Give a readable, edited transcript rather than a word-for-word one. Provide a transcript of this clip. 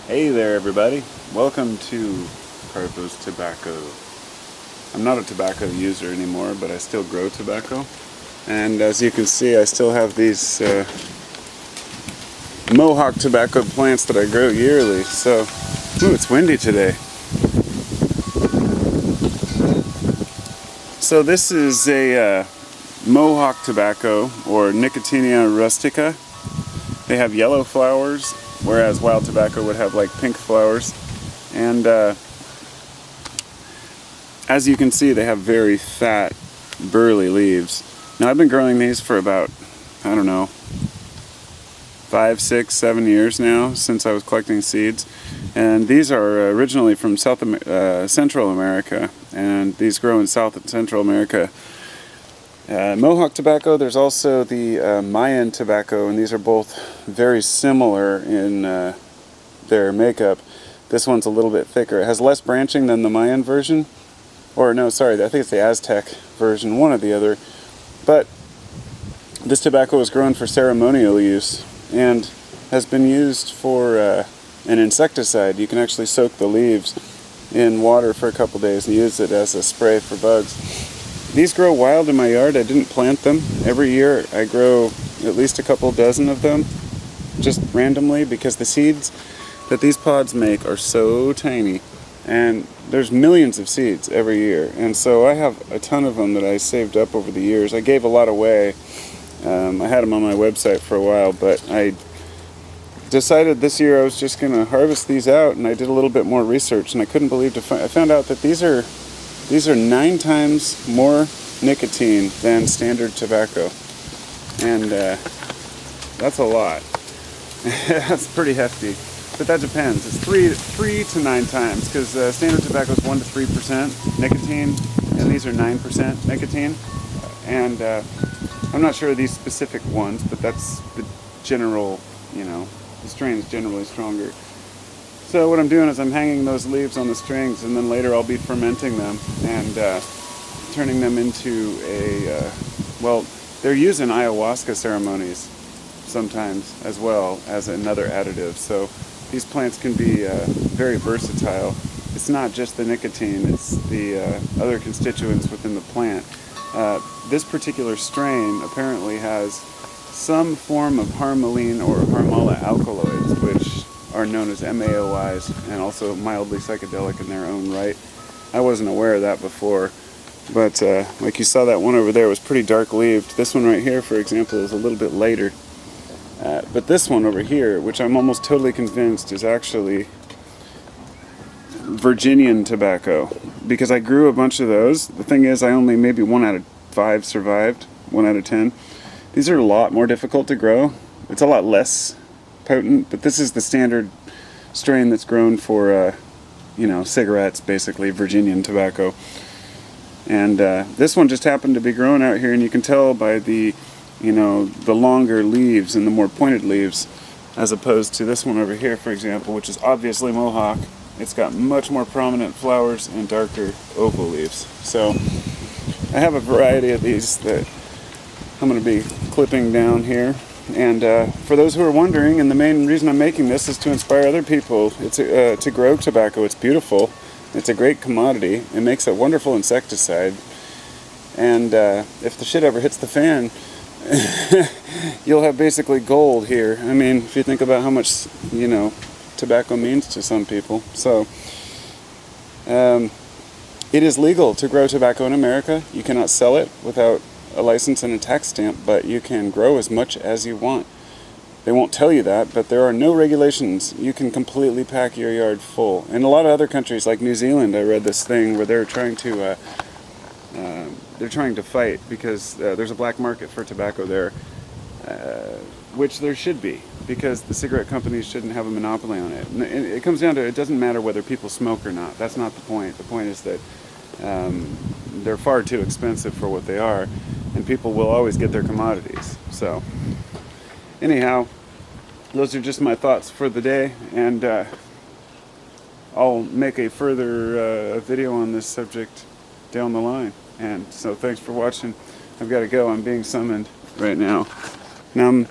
Hey there everybody, welcome to Carpo's Tobacco. I'm not a tobacco user anymore, but I still grow tobacco. And as you can see, I still have these Mohawk tobacco plants that I grow yearly. So, ooh, it's windy today. So this is a Mohawk tobacco, or Nicotiana rustica. They have yellow flowers, whereas wild tobacco would have like pink flowers. And as you can see, they have very fat, burly leaves. Now I've been growing these for about, I don't know, 5, 6, 7 years now, since I was collecting seeds. And these are originally from Central America, and these grow in South and Central America. Mohawk tobacco, there's also the Mayan tobacco, and these are both very similar in their makeup. This one's a little bit thicker. It has less branching than the Mayan version. Or no, sorry, I think it's the Aztec version, one or the other. But this tobacco is grown for ceremonial use and has been used for an insecticide. You can actually soak the leaves in water for a couple days and use it as a spray for bugs. These grow wild in my yard. I didn't plant them. Every year I grow at least a couple dozen of them, just randomly, because the seeds that these pods make are so tiny. And there's millions of seeds every year. And so I have a ton of them that I saved up over the years. I gave a lot away. I had them on my website for a while, but I decided this year I was just going to harvest these out, and I did a little bit more research, and I couldn't believe I found out that these are 9 times more nicotine than standard tobacco. And that's a lot. That's pretty hefty. But that depends. It's 3 to 9 times, because standard tobacco is 1 to 3% nicotine, and these are 9% nicotine. And I'm not sure of these specific ones, but that's the general, the strain is generally stronger. So what I'm doing is I'm hanging those leaves on the strings, and then later I'll be fermenting them and turning them into they're used in ayahuasca ceremonies sometimes as well as another additive. So these plants can be very versatile. It's not just the nicotine, it's the other constituents within the plant. This particular strain apparently has some form of harmaline or harmala alkaloids, which are known as MAOIs, and also mildly psychedelic in their own right. I wasn't aware of that before, but like you saw, that one over there was pretty dark leaved. This one right here, for example, is a little bit lighter. But this one over here, which I'm almost totally convinced is actually Virginian tobacco, because I grew a bunch of those. The thing is, maybe 1 out of 5 survived, 1 out of 10. These are a lot more difficult to grow. It's a lot less potent, but this is the standard strain that's grown for, cigarettes, basically, Virginian tobacco. And this one just happened to be grown out here, and you can tell by the longer leaves and the more pointed leaves, as opposed to this one over here, for example, which is obviously Mohawk. It's got much more prominent flowers and darker oval leaves. So I have a variety of these that I'm going to be clipping down here. And for those who are wondering, and the main reason I'm making this is to inspire other people to grow tobacco. It's beautiful. It's a great commodity. It makes a wonderful insecticide. And if the shit ever hits the fan, you'll have basically gold here. I mean, if you think about how much, tobacco means to some people. So, it is legal to grow tobacco in America. You cannot sell it without a license and a tax stamp, but you can grow as much as you want. They won't tell you that, but there are no regulations. You can completely pack your yard full. In a lot of other countries, like New Zealand, I read this thing where they're trying to fight because there's a black market for tobacco there, which there should be, because the cigarette companies shouldn't have a monopoly on it. And it comes down to, it doesn't matter whether people smoke or not. That's not the point. The point is that they're far too expensive for what they are, and people will always get their commodities. So anyhow, those are just my thoughts for the day, and I'll make a further video on this subject down the line. And so thanks for watching. I've got to go. I'm being summoned right now. Now